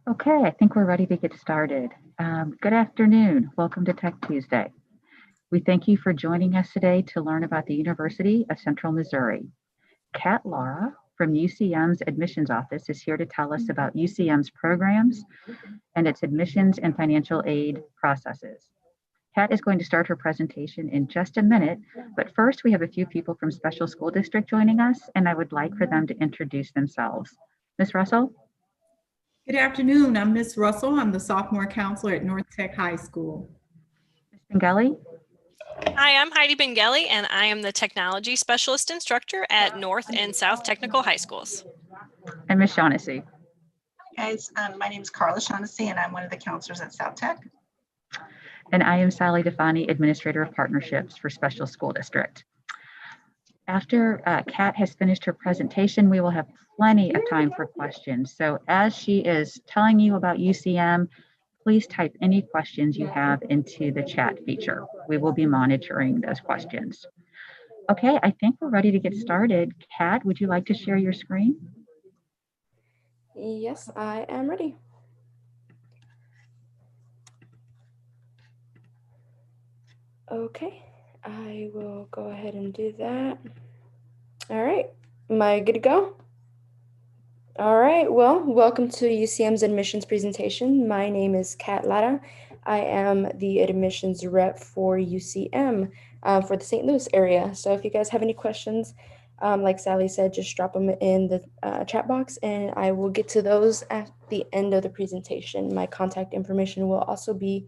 Okay, I think we're ready to get started. Good afternoon. Welcome to Tech Tuesday. We thank you for joining us today to learn about the University of Central Missouri. Kat Lara from UCM's admissions office is here to tell us about UCM's programs and its admissions and financial aid processes. Kat is going to start her presentation in just a minute, but first we have a few people from Special School District joining us, and I would like for them to introduce themselves. Ms. Russell? Good afternoon. I'm Miss Russell. I'm the sophomore counselor at North Tech High School. Ms. Bengali? Hi, I'm Heidi Bengelli, and I am the Technology Specialist Instructor at North and South Technical High Schools. And Ms. Shaughnessy? Guys, my name is Carla Shaughnessy, and I'm one of the counselors at South Tech. And I am Sally Defani, Administrator of Partnerships for Special School District. After Kat has finished her presentation, we will have plenty of time for questions. So as she is telling you about UCM, please type any questions you have into the chat feature. We will be monitoring those questions. Okay, I think we're ready to get started. Kat, would you like to share your screen? Yes, I am ready. Okay, I will go ahead and do that. All right, am I good to go? All right, well, welcome to UCM's admissions presentation. My name is Kat Lara. I am the admissions rep for UCM for the St. Louis area. So if you guys have any questions, like Sally said, just drop them in the chat box and I will get to those at the end of the presentation. My contact information will also be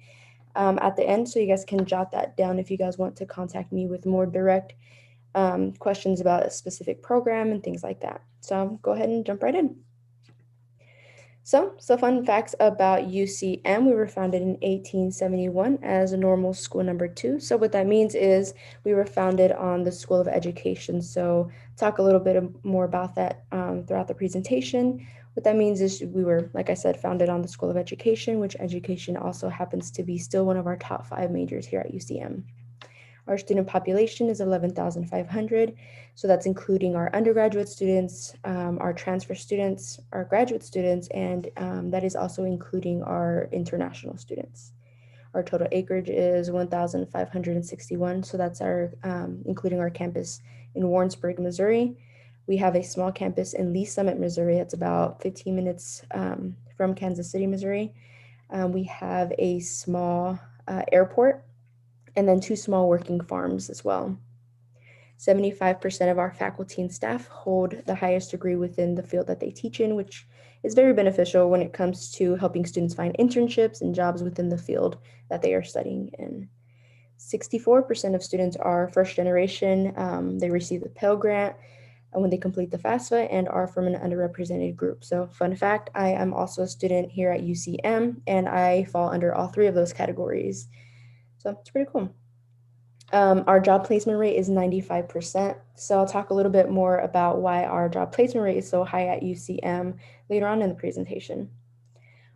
at the end, so you guys can jot that down if you guys want to contact me with more direct questions about a specific program and things like that. So go ahead and jump right in. So fun facts about UCM. We were founded in 1871 as a normal school number 2. So what that means is we were founded on the School of Education. So talk a little bit more about that throughout the presentation. What that means is we were, like I said, founded on the School of Education, which education also happens to be still one of our top 5 majors here at UCM. Our student population is 11,500. So that's including our undergraduate students, our transfer students, our graduate students, and that is also including our international students. Our total acreage is 1,561. So that's our, including our campus in Warrensburg, Missouri. We have a small campus in Lee Summit, Missouri. It's about 15 minutes from Kansas City, Missouri. We have a small airport, and then 2 small working farms as well. 75% of our faculty and staff hold the highest degree within the field that they teach in, which is very beneficial when it comes to helping students find internships and jobs within the field that they are studying in. 64% of students are first generation. They receive the Pell Grant when they complete the FAFSA and are from an underrepresented group. So fun fact, I am also a student here at UCM and I fall under all 3 of those categories. So it's pretty cool. Our job placement rate is 95%. So I'll talk a little bit more about why our job placement rate is so high at UCM later on in the presentation.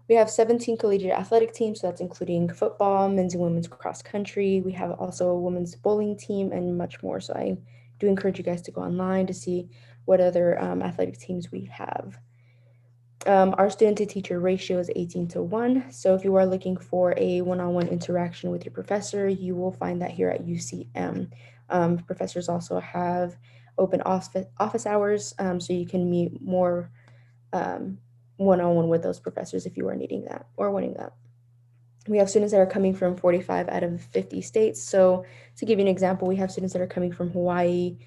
We have 17 collegiate athletic teams, so that's including football, men's and women's cross country. We have also a women's bowling team and much more. So I do encourage you guys to go online to see what other athletic teams we have. Our student to teacher ratio is 18:1. So if you are looking for a one-on-one interaction with your professor, you will find that here at UCM. Professors also have open office hours, so you can meet more one-on-one with those professors if you are needing that or wanting that. We have students that are coming from 45 out of 50 states. So to give you an example, we have students that are coming from Hawaii,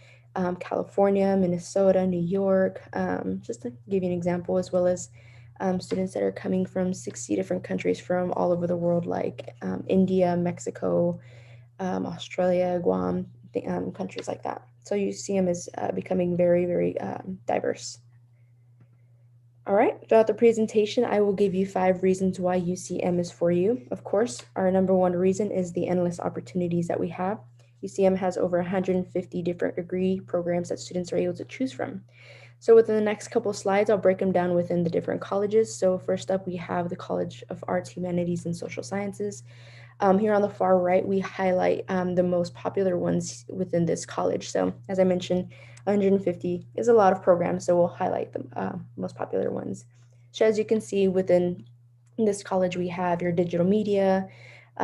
California, Minnesota, New York, just to give you an example, as well as students that are coming from 60 different countries from all over the world, like India, Mexico, Australia, Guam, countries like that. So UCM is becoming very, very diverse. All right, throughout the presentation, I will give you 5 reasons why UCM is for you. Of course, our number 1 reason is the endless opportunities that we have. UCM has over 150 different degree programs that students are able to choose from. So within the next couple slides, I'll break them down within the different colleges. So first up, we have the College of Arts, Humanities, and Social Sciences. Here on the far right, we highlight the most popular ones within this college. So as I mentioned, 150 is a lot of programs, so we'll highlight the most popular ones. So as you can see within In this college, we have your digital media,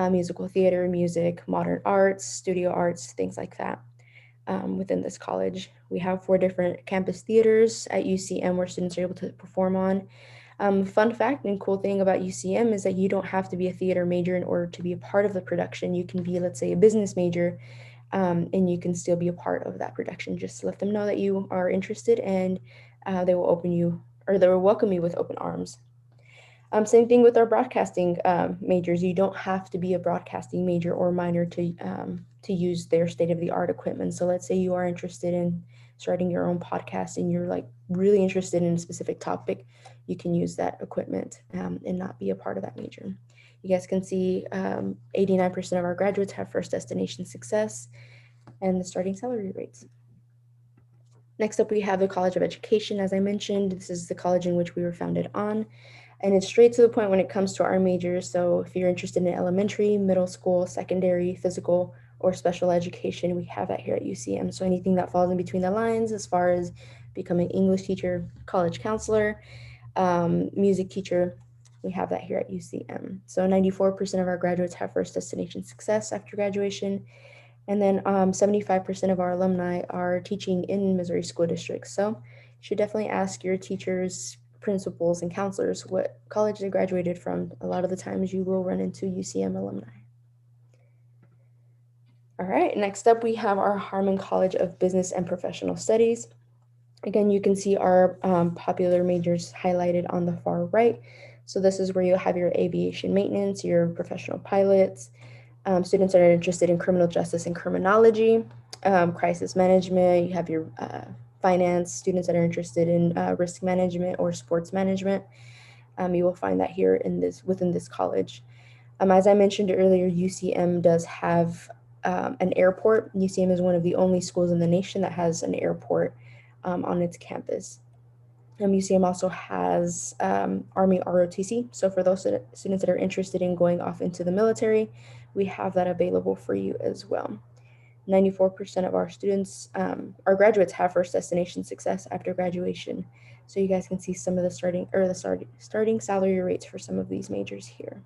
musical theater, music, modern arts, studio arts, things like that. Within this college, we have 4 different campus theaters at UCM where students are able to perform on. Fun fact and cool thing about UCM is that you don't have to be a theater major in order to be a part of the production. You can be, let's say, a business major, and you can still be a part of that production. Just let them know that you are interested, and they will welcome you with open arms. Same thing with our broadcasting majors. You don't have to be a broadcasting major or minor to use their state-of-the-art equipment. So let's say you are interested in starting your own podcast and you're like really interested in a specific topic, you can use that equipment and not be a part of that major. You guys can see 89% of our graduates have first destination success and the starting salary rates. Next up, we have the College of Education. As I mentioned, this is the college in which we were founded on. And it's straight to the point when it comes to our majors. So if you're interested in elementary, middle school, secondary, physical, or special education, we have that here at UCM. So anything that falls in between the lines as far as becoming English teacher, college counselor, music teacher, we have that here at UCM. So 94% of our graduates have first destination success after graduation. And then 75% of our alumni are teaching in Missouri school districts. So you should definitely ask your teachers, principals, and counselors what college they graduated from. A lot of the times you will run into UCM alumni. All right, next up we have our Harmon College of Business and Professional Studies. Again, you can see our popular majors highlighted on the far right. So this is where you'll have your aviation maintenance, your professional pilots, students that are interested in criminal justice and criminology, crisis management. You have your finance, students that are interested in risk management or sports management. You will find that here within this college. As I mentioned earlier, UCM does have an airport. UCM is one of the only schools in the nation that has an airport on its campus. UCM also has Army ROTC. So for those students that are interested in going off into the military, we have that available for you as well. 94% of our students, our graduates, have first destination success after graduation. So you guys can see some of the starting salary rates for some of these majors here.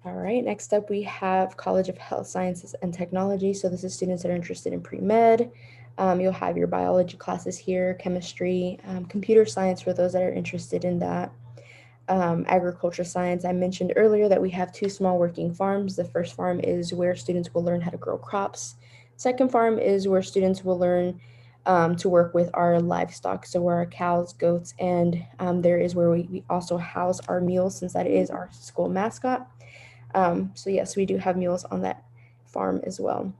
All right, next up we have College of Health Sciences and Technology. So this is students that are interested in pre-med. You'll have your biology classes here, chemistry, computer science for those that are interested in that. Agriculture science. I mentioned earlier that we have 2 small working farms. The first farm is where students will learn how to grow crops. Second farm is where students will learn to work with our livestock. So where our cows, goats, and there is where we also house our mules, since that is our school mascot. So yes, we do have mules on that farm as well.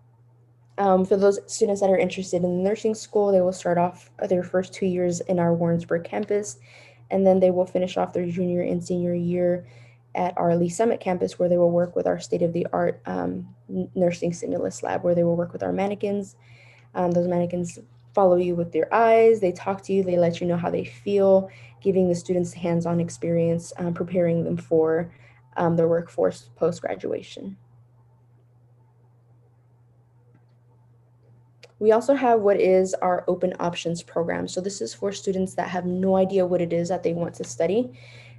For those students that are interested in nursing school, they will start off their first 2 years in our Warrensburg campus, and then they will finish off their junior and senior year at our Lee Summit campus, where they will work with our state-of-the-art nursing stimulus lab, where they will work with our mannequins. Those mannequins follow you with their eyes, they talk to you, they let you know how they feel, giving the students hands-on experience, preparing them for their workforce post-graduation. We also have what is our open options program. So this is for students that have no idea what it is that they want to study.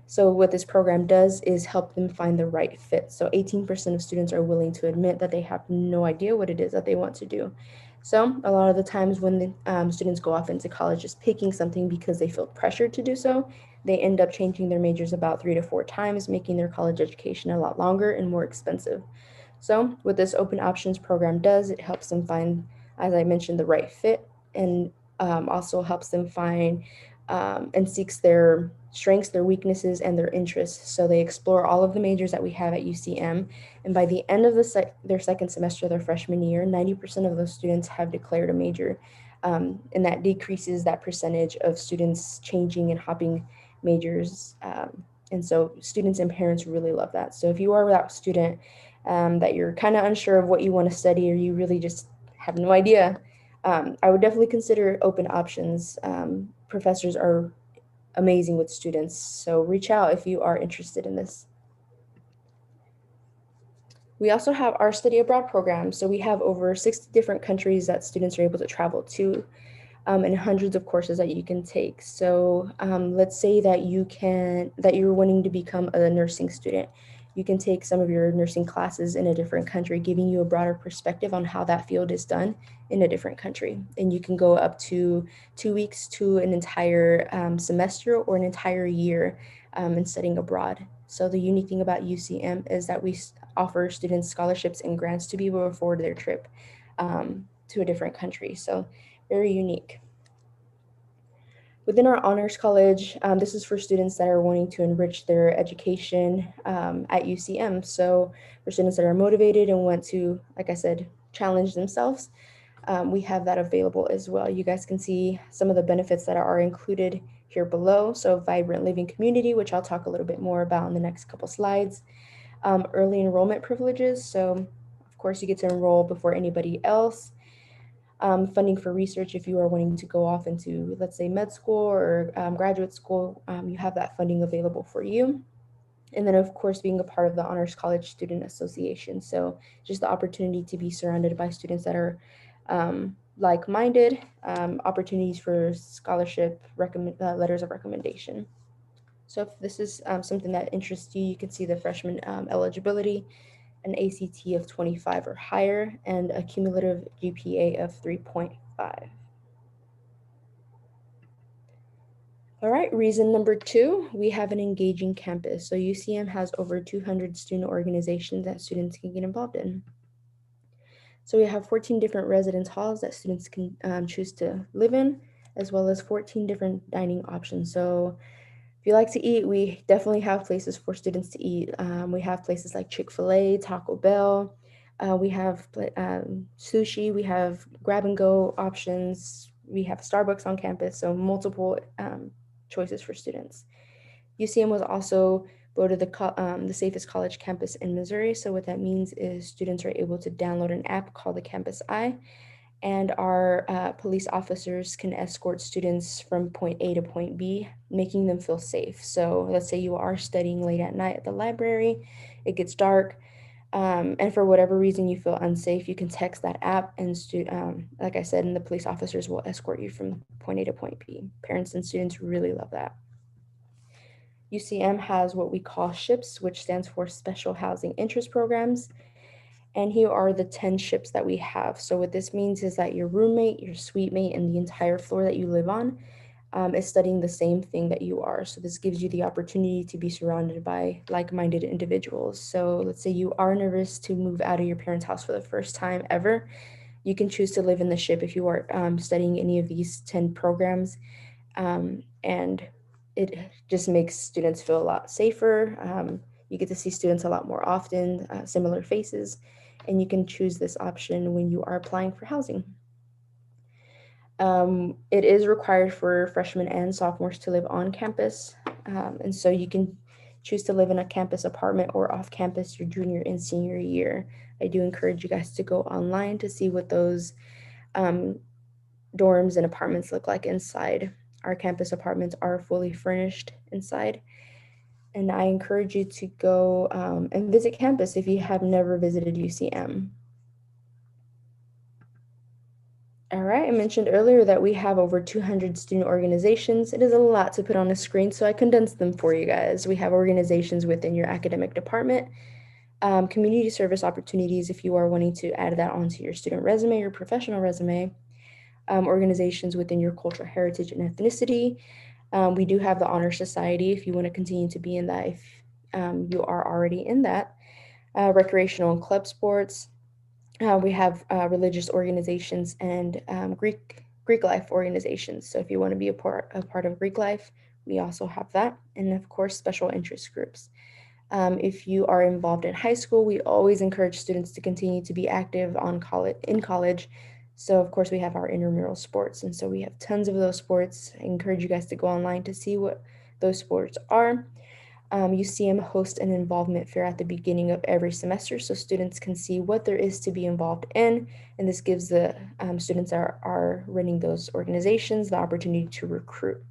So what this program does is help them find the right fit. So 18% of students are willing to admit that they have no idea what it is that they want to do. So a lot of the times when the students go off into college just picking something because they feel pressured to do so, they end up changing their majors about 3 to 4 times, making their college education a lot longer and more expensive. So what this open options program does, it helps them find, as I mentioned, the right fit, and also helps them find and seeks their strengths, their weaknesses, and their interests. So they explore all of the majors that we have at UCM. And by the end of their second semester, their freshman year, 90% of those students have declared a major. And that decreases that percentage of students changing and hopping majors. And so students and parents really love that. So if you are that student that you're kind of unsure of what you want to study, or you really just have no idea, I would definitely consider open options. Professors are amazing with students, so reach out if you are interested in this. We also have our study abroad program. So we have over 60 different countries that students are able to travel to. and hundreds of courses that you can take. So let's say that you're wanting to become a nursing student. You can take some of your nursing classes in a different country, giving you a broader perspective on how that field is done in a different country. And you can go up to 2 weeks to an entire semester or an entire year in studying abroad. So the unique thing about UCM is that we offer students scholarships and grants to be able to afford their trip to a different country. So very unique. Within our honors college, this is for students that are wanting to enrich their education at UCM. So for students that are motivated and want to, like I said, challenge themselves, we have that available as well. You guys can see some of the benefits that are included here below. So vibrant living community, which I'll talk a little bit more about in the next couple slides. Early enrollment privileges. So of course you get to enroll before anybody else. Funding for research if you are wanting to go off into, let's say, med school or graduate school, you have that funding available for you. And then, of course, being a part of the Honors College Student Association. So just the opportunity to be surrounded by students that are like-minded, opportunities for scholarship, letters of recommendation. So if this is something that interests you, you can see the freshman eligibility, an ACT of 25 or higher, and a cumulative GPA of 3.5. All right, reason number 2, we have an engaging campus. So UCM has over 200 student organizations that students can get involved in. So we have 14 different residence halls that students can choose to live in, as well as 14 different dining options. So if you like to eat, we definitely have places for students to eat. We have places like Chick-fil-A, Taco Bell. We have sushi. We have grab and go options. We have Starbucks on campus, so multiple choices for students. UCM was also voted the safest college campus in Missouri. So what that means is students are able to download an app called the Campus Eye, and our police officers can escort students from point A to point B, making them feel safe. So let's say you are studying late at night at the library, it gets dark, and for whatever reason you feel unsafe, you can text that app, and like I said, and the police officers will escort you from point A to point B. Parents and students really love that. UCM has what we call SHIPs, which stands for Special Housing Interest Programs. And here are the 10 SHIPs that we have. So what this means is that your roommate, your suite mate, and the entire floor that you live on is studying the same thing that you are. So this gives you the opportunity to be surrounded by like-minded individuals. So let's say you are nervous to move out of your parents' house for the first time ever. You can choose to live in the SHIP if you are studying any of these 10 programs. And it just makes students feel a lot safer. You get to see students a lot more often, similar faces, and you can choose this option when you are applying for housing. It is required for freshmen and sophomores to live on campus, and so you can choose to live in a campus apartment or off campus your junior and senior year. I do encourage you guys to go online to see what those dorms and apartments look like inside. Our campus apartments are fully furnished inside. And I encourage you to go and visit campus if you have never visited UCM. All right, I mentioned earlier that we have over 200 student organizations. It is a lot to put on a screen, so I condensed them for you guys. We have organizations within your academic department, community service opportunities if you are wanting to add that onto your student resume or professional resume, organizations within your cultural heritage and ethnicity. We do have the Honor Society if you want to continue to be in that, if you are already in that. Recreational and club sports. We have religious organizations and Greek life organizations. So if you want to be a part of Greek life, we also have that. And of course, special interest groups. If you are involved in high school, we always encourage students to continue to be active in college. So of course we have our intramural sports. And so we have tons of those sports. I encourage you guys to go online to see what those sports are. UCM hosts an involvement fair at the beginning of every semester so students can see what there is to be involved in. And this gives the students that are running those organizations the opportunity to recruit.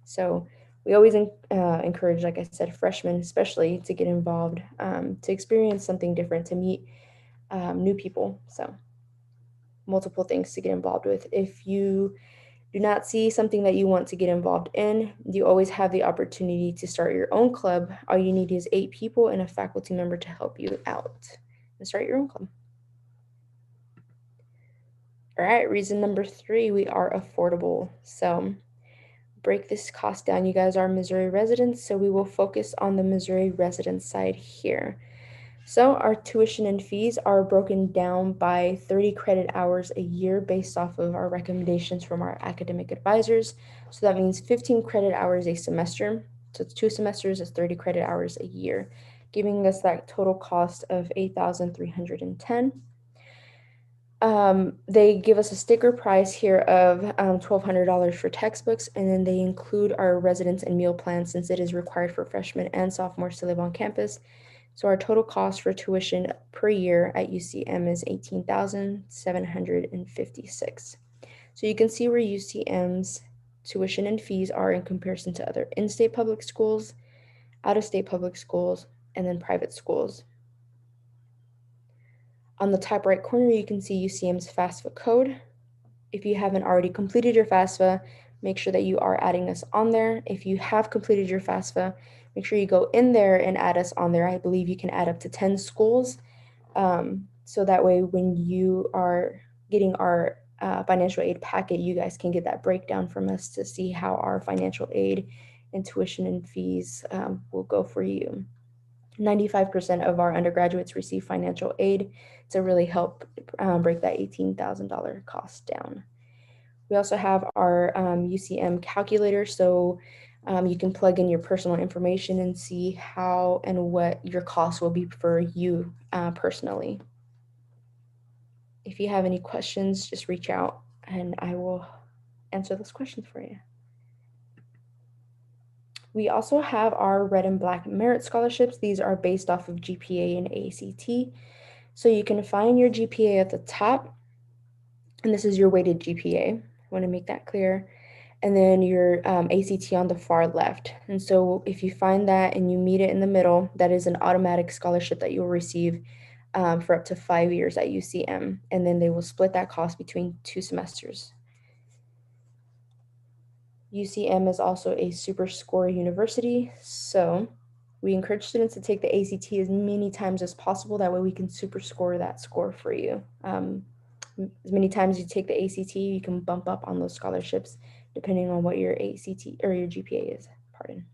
So we always encourage, like I said, freshmen especially to get involved, to experience something different, to meet new people. So multiple things to get involved with. If you Do not see something that you want to get involved in. You always have the opportunity to start your own club. All you need is 8 people and a faculty member to help you out and start your own club. All right, reason number 3, we are affordable. So break this cost down. You guys are Missouri residents, so we will focus on the Missouri resident side here. So our tuition and fees are broken down by 30 credit hours a year based off of our recommendations from our academic advisors. So that means 15 credit hours a semester. So it's 2 semesters is 30 credit hours a year, giving us that total cost of $8,310. They give us a sticker price here of $1,200 for textbooks, and then they include our residence and meal plan since it is required for freshmen and sophomores to live on campus. So our total cost for tuition per year at UCM is $18,756. So you can see where UCM's tuition and fees are in comparison to other in-state public schools, out-of-state public schools, and then private schools. On the top right corner, you can see UCM's FAFSA code. If you haven't already completed your FAFSA, make sure that you are adding us on there. If you have completed your FAFSA, make sure you go in there and add us on there. I believe you can add up to 10 schools. So that way, when you are getting our financial aid packet, you guys can get that breakdown from us to see how our financial aid and tuition and fees will go for you. 95% of our undergraduates receive financial aid to really help break that $18,000 cost down. We also have our UCM calculator, so you can plug in your personal information and see how and what your costs will be for you personally. If you have any questions, just reach out and I will answer those questions for you. We also have our red and black merit scholarships. These are based off of GPA and ACT. So you can find your GPA at the top, and this is your weighted GPA. I want to make that clear. And then your ACT on the far left. And so if you find that and you meet it in the middle, that is an automatic scholarship that you'll receive for up to 5 years at UCM. And then they will split that cost between 2 semesters. UCM is also a super score university, so we encourage students to take the ACT as many times as possible. That way we can super score that score for you. As many times you take the ACT, you can bump up on those scholarships depending on what your ACT or your GPA is, pardon.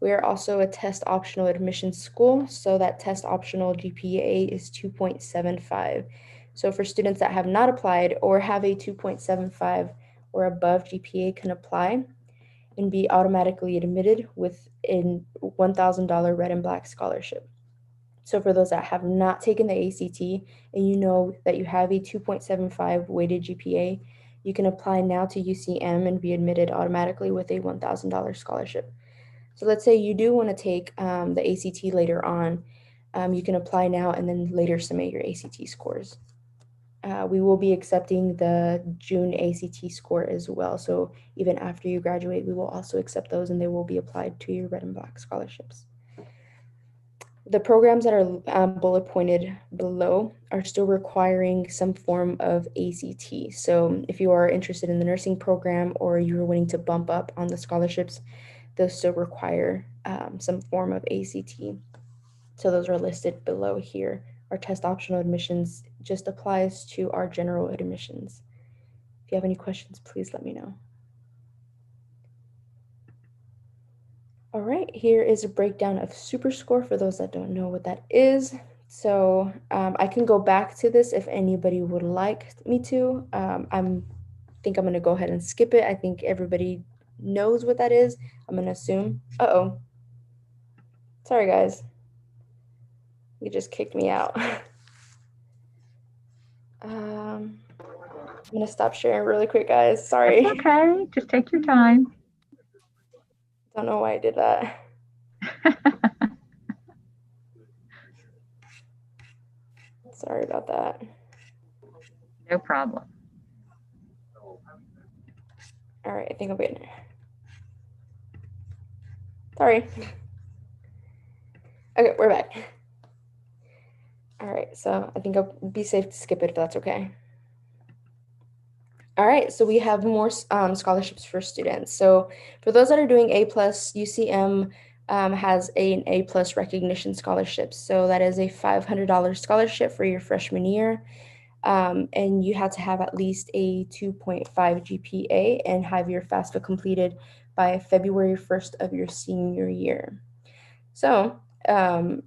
We are also a test optional admissions school, so that test optional GPA is 2.75. So for students that have not applied or have a 2.75 or above GPA can apply and be automatically admitted with a $1,000 red and black scholarship. So for those that have not taken the ACT and you know that you have a 2.75 weighted GPA, you can apply now to UCM and be admitted automatically with a $1,000 scholarship. So let's say you do want to take the ACT later on, you can apply now and then later submit your ACT scores. We will be accepting the June ACT score as well. So even after you graduate, we will also accept those and they will be applied to your red and black scholarships. The programs that are bullet pointed below are still requiring some form of ACT. So if you are interested in the nursing program or you're wanting to bump up on the scholarships, those still require some form of ACT. So those are listed below here. Our test optional admissions just applies to our general admissions. If you have any questions, please let me know. All right, here is a breakdown of SuperScore for those that don't know what that is. So I can go back to this if anybody would like me to. I think I'm gonna go ahead and skip it. I think everybody knows what that is. I'm gonna assume. Uh-oh. Sorry, guys. You just kicked me out. I'm gonna stop sharing really quick, guys. Sorry. It's okay. Just take your time. Don't know why I did that. Sorry about that. No problem. All right, I think I'm good. Sorry. Okay, we're back. All right, so I think I'll be safe to skip it if that's okay. All right, so we have more scholarships for students. So for those that are doing A+, UCM has an A+ recognition scholarship. So that is a $500 scholarship for your freshman year. And you have to have at least a 2.5 GPA and have your FAFSA completed by February 1st of your senior year. So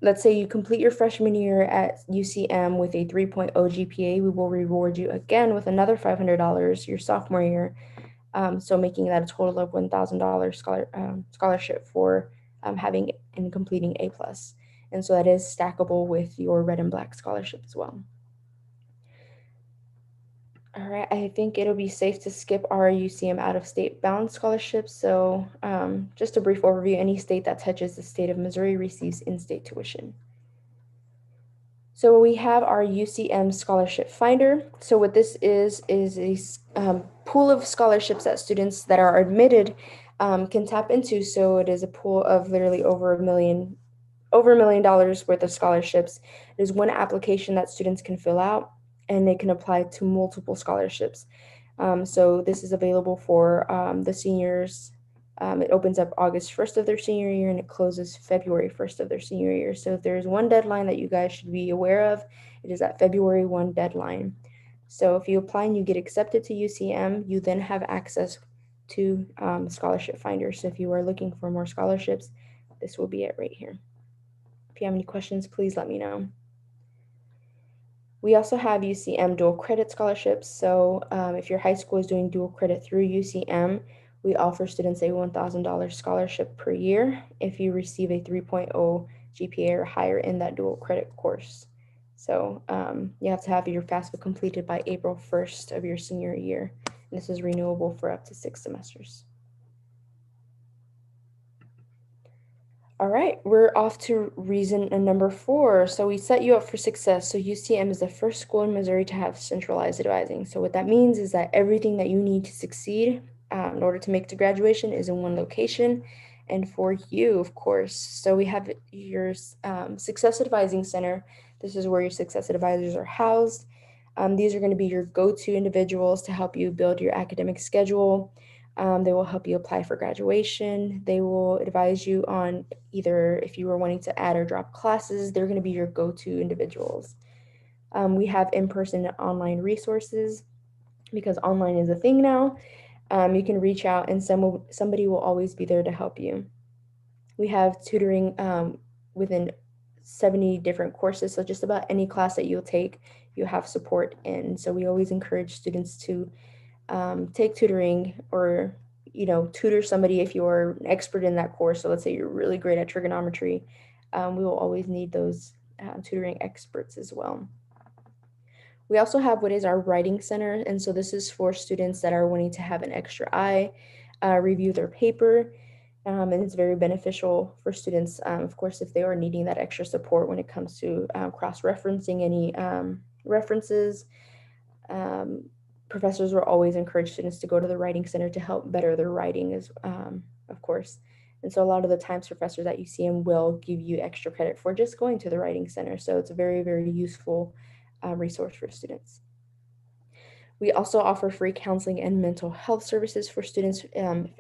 let's say you complete your freshman year at UCM with a 3.0 GPA, we will reward you again with another $500 your sophomore year. So making that a total of $1,000 scholarship for having and completing A+. And so that is stackable with your red and black scholarship as well. All right, I think it'll be safe to skip our UCM out-of-state bound scholarships. So just a brief overview, any state that touches the state of Missouri receives in-state tuition. So we have our UCM Scholarship Finder. So what this is a pool of scholarships that students that are admitted can tap into. So it is a pool of literally over $1 million worth of scholarships. There's one application that students can fill out, and they can apply to multiple scholarships. So this is available for the seniors. It opens up August 1st of their senior year, and it closes February 1st of their senior year. So if there's one deadline that you guys should be aware of, it is that February 1 deadline. So if you apply and you get accepted to UCM, you then have access to Scholarship Finder. So if you are looking for more scholarships, this will be it right here. If you have any questions, please let me know. We also have UCM dual credit scholarships. So if your high school is doing dual credit through UCM, we offer students a $1,000 scholarship per year if you receive a 3.0 GPA or higher in that dual credit course. So you have to have your FAFSA completed by April 1st of your senior year. And this is renewable for up to 6 semesters. All right, we're off to reason number 4. So we set you up for success. So UCM is the first school in Missouri to have centralized advising. So what that means is that everything that you need to succeed in order to make it to graduation is in one location, and for you, of course. So we have your Success Advising Center. This is where your success advisors are housed. These are going to be your go-to individuals to help you build your academic schedule. They will help you apply for graduation. They will advise you on either if you were wanting to add or drop classes. They're going to be your go-to individuals. We have in-person and online resources because online is a thing now. You can reach out and somebody will always be there to help you. We have tutoring within 70 different courses. So just about any class that you'll take, you have support in. So we always encourage students to take tutoring or, tutor somebody if you're an expert in that course. So let's say you're really great at trigonometry. We will always need those tutoring experts as well. We also have what is our writing center. And so this is for students that are wanting to have an extra eye, review their paper. And it's very beneficial for students, of course, if they are needing that extra support when it comes to cross-referencing any references. Professors will always encourage students to go to the writing center to help better their writing, of course. And so a lot of the times professors at UCM will give you extra credit for just going to the writing center. So it's a very, very useful resource for students. We also offer free counseling and mental health services for students.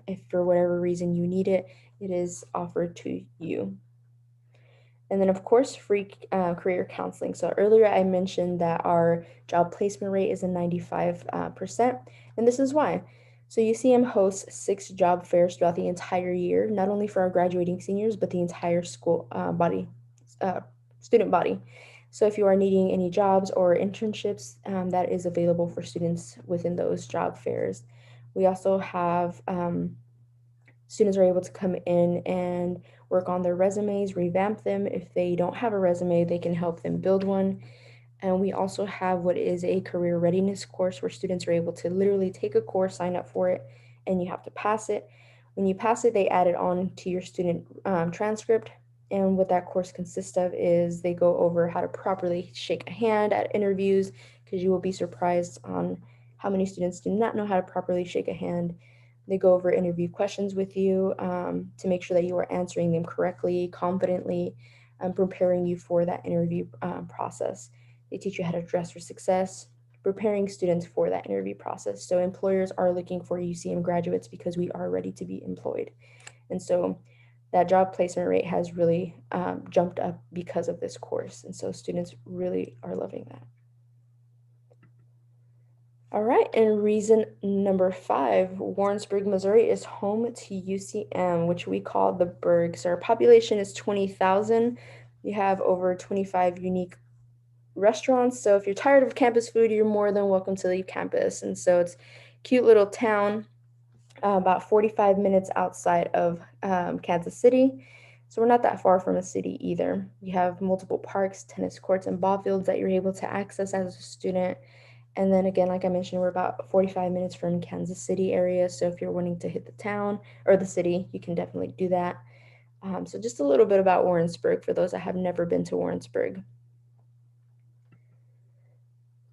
If for whatever reason you need it, it is offered to you. And then, of course, free career counseling. So earlier I mentioned that our job placement rate is a 95%, and this is why. So UCM hosts 6 job fairs throughout the entire year, not only for our graduating seniors, but the entire school student body. So if you are needing any jobs or internships, that is available for students within those job fairs. We also have students are able to come in and work on their resumes, revamp them. If they don't have a resume, they can help them build one. And we also have what is a career readiness course where students are able to literally take a course, sign up for it, and you have to pass it. When you pass it, they add it on to your student transcript. And what that course consists of is they go over how to properly shake a hand at interviews, because you will be surprised on how many students do not know how to properly shake a hand. They go over interview questions with you to make sure that you are answering them correctly, confidently, preparing you for that interview process. They teach you how to dress for success, preparing students for that interview process. So employers are looking for UCM graduates because we are ready to be employed. And so that job placement rate has really jumped up because of this course. And so students really are loving that. All right, and reason number 5, Warrensburg, Missouri is home to UCM, which we call the Berg. So our population is 20,000. You have over 25 unique restaurants. So if you're tired of campus food, you're more than welcome to leave campus. And so it's a cute little town, about 45 minutes outside of Kansas City. So we're not that far from a city either. You have multiple parks, tennis courts, and ball fields that you're able to access as a student. And then again, like I mentioned, we're about 45 minutes from Kansas City area. So if you're wanting to hit the town or the city, you can definitely do that. So just a little bit about Warrensburg for those that have never been to Warrensburg.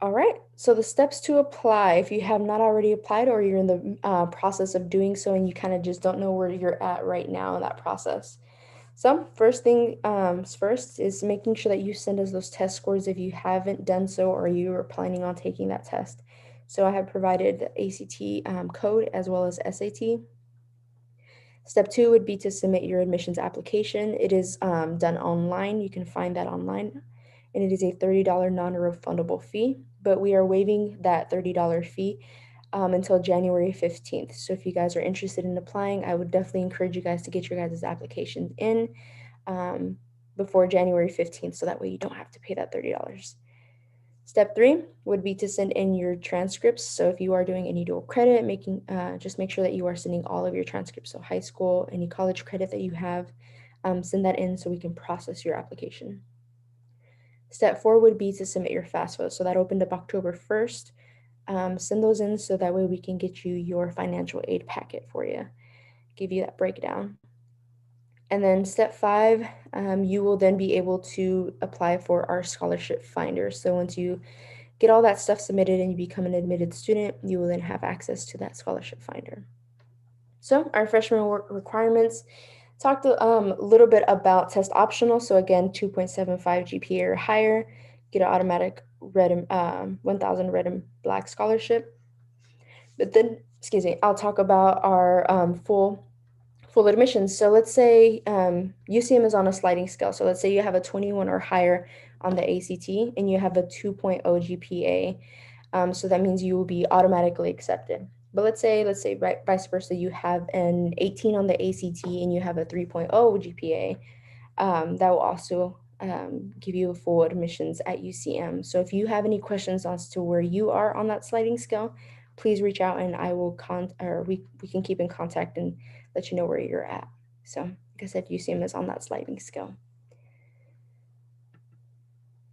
All right, so the steps to apply, if you have not already applied or you're in the process of doing so and you kind of just don't know where you're at right now in that process. So first thing first is making sure that you send us those test scores if you haven't done so or you are planning on taking that test. So I have provided the ACT code as well as SAT. Step 2 would be to submit your admissions application. It is done online. You can find that online. And it is a $30 non-refundable fee, but we are waiving that $30 fee until January 15th. So if you guys are interested in applying, I would definitely encourage you guys to get your guys' applications in before January 15th, so that way you don't have to pay that $30. Step 3 would be to send in your transcripts. So if you are doing any dual credit, just make sure that you are sending all of your transcripts. So high school, any college credit that you have, send that in so we can process your application. Step 4 would be to submit your FAFSA. So that opened up October 1st. Send those in so that way we can get you your financial aid packet for you, give you that breakdown. And then step 5, you will then be able to apply for our scholarship finder. So once you get all that stuff submitted and you become an admitted student, you will then have access to that scholarship finder. So our freshman requirements, talked a little bit about test optional. So again, 2.75 GPA or higher, get an automatic 1,000 red and black scholarship. But then, I'll talk about our full admissions. So let's say UCM is on a sliding scale. So let's say you have a 21 or higher on the ACT and you have a 2.0 GPA. So that means you will be automatically accepted. But let's say vice versa, you have an 18 on the ACT and you have a 3.0 GPA. That will also give you a full admissions at UCM. So if you have any questions as to where you are on that sliding scale, please reach out and I will we can keep in contact and let you know where you're at. So like I said, UCM is on that sliding scale.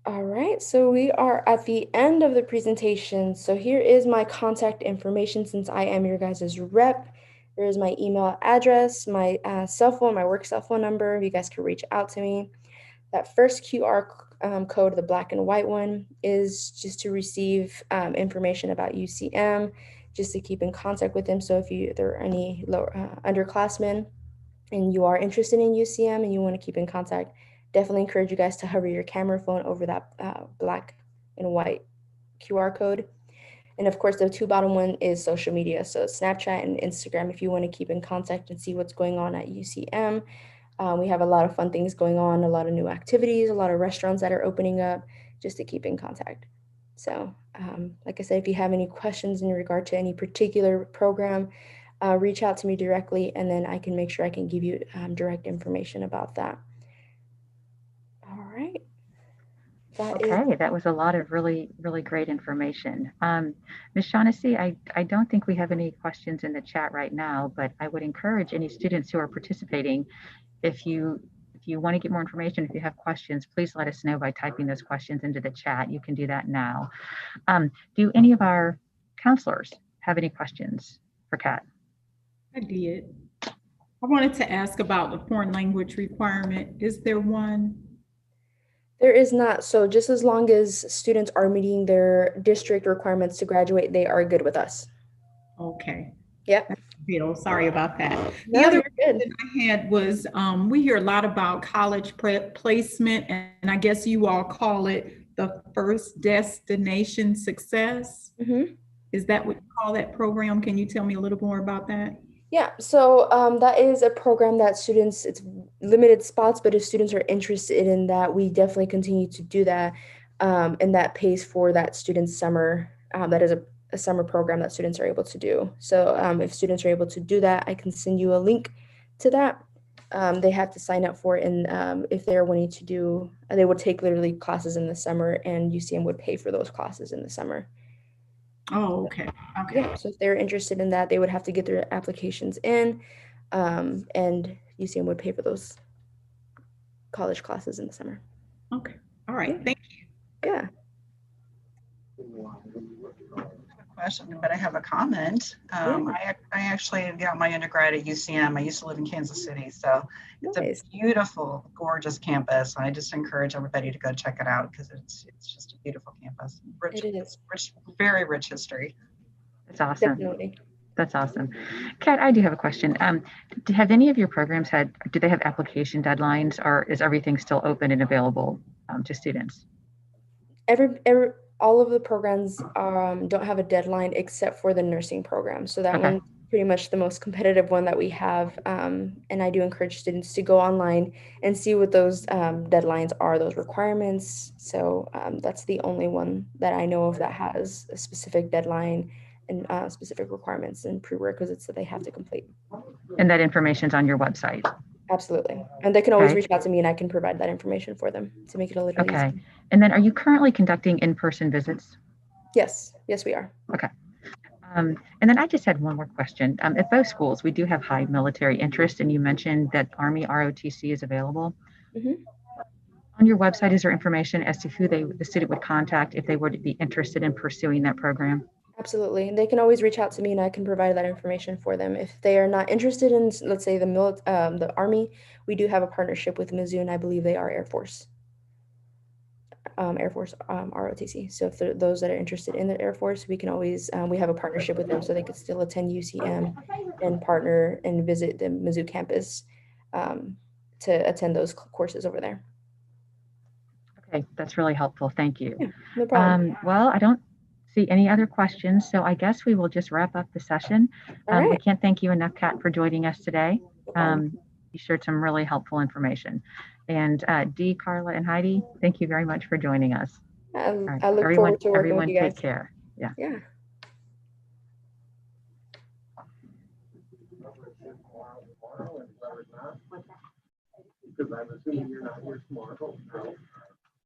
All right, so we are at the end of the presentation. So here is my contact information since I am your guys' rep. There is my email address, my cell phone, my work cell phone number. You guys can reach out to me. That first QR code, the black and white one, is just to receive information about UCM, just to keep in contact with them. So if there are any underclassmen and you are interested in UCM and you want to keep in contact, definitely encourage you guys to hover your camera phone over that black and white QR code. And of course, the 2 bottom one is social media. So Snapchat and Instagram, if you want to keep in contact and see what's going on at UCM. We have a lot of fun things going on, a lot of new activities, a lot of restaurants that are opening up, just to keep in contact. So like I said, if you have any questions in regard to any particular program, reach out to me directly, and then I can make sure I can give you direct information about that. All right. That was a lot of really, really great information. Ms. Shaughnessy, I don't think we have any questions in the chat right now, but I would encourage any students who are participating, if you want to get more information, if you have questions, please let us know by typing those questions into the chat. You can do that now. Do any of our counselors have any questions for Kat? I did. I wanted to ask about the foreign language requirement. Is there one? There is not. So just as long as students are meeting their district requirements to graduate, they are good with us. Okay. Yep. Sorry about that. No, the other you're good. question I had was, we hear a lot about college placement, and I guess you all call it the First Destination Success. Mhm. Is that what you call that program? Can you tell me a little more about that? Yeah, so that is a program that students, it's limited spots, but if students are interested in that, we definitely continue to do that. And that pays for that student's summer. That is a summer program that students are able to do. So if students are able to do that, I can send you a link to that. They have to sign up for it, and if they're wanting to do, they would take literally classes in the summer, and UCM would pay for those classes in the summer. Oh, okay. Okay. Yeah, so if they're interested in that, they would have to get their applications in, and UCM would pay for those college classes in the summer. Okay. All right. Yeah. Thank you. Yeah. Question, but I have a comment. I actually got my undergrad at UCM. I used to live in Kansas City, so it's Nice. a beautiful, gorgeous campus. I just encourage everybody to go check it out because it's just a beautiful campus. Rich, It is. rich, very rich history. That's awesome. Definitely. That's awesome. Kat, I do have a question. Have any of your programs do they have application deadlines, or is everything still open and available to students? All of the programs don't have a deadline except for the nursing program. So that Okay. one's pretty much the most competitive one that we have. And I do encourage students to go online and see what those deadlines are, those requirements. So that's the only one that I know of that has a specific deadline and specific requirements and prerequisites that they have to complete. And that information's on your website. Absolutely. And they can always Okay. reach out to me and I can provide that information for them to make it a little Okay. easier. And then are you currently conducting in-person visits? Yes. Yes, we are. And then I just had one more question. At both schools, we do have high military interest, and you mentioned that Army ROTC is available. Mhm. On your website, is there information as to who the student would contact if they were to be interested in pursuing that program? Absolutely. They can always reach out to me and I can provide that information for them. If they are not interested in, let's say, the Army, we do have a partnership with Mizzou, and I believe they are Air Force ROTC. So if those that are interested in the Air Force, we can always, we have a partnership with them so they could still attend UCM and partner and visit the Mizzou campus to attend those courses over there. Okay, that's really helpful. Thank you. Yeah, no problem. Well, I don't see any other questions, so I guess we will just wrap up the session. All We right. can't thank you enough, Kat, for joining us today. No problem. You shared some really helpful information. And Dee, Carla, and Heidi, thank you very much for joining us. All right, I look forward to working with you guys. take care. Yeah. Yeah. Because I'm assuming you're not here tomorrow.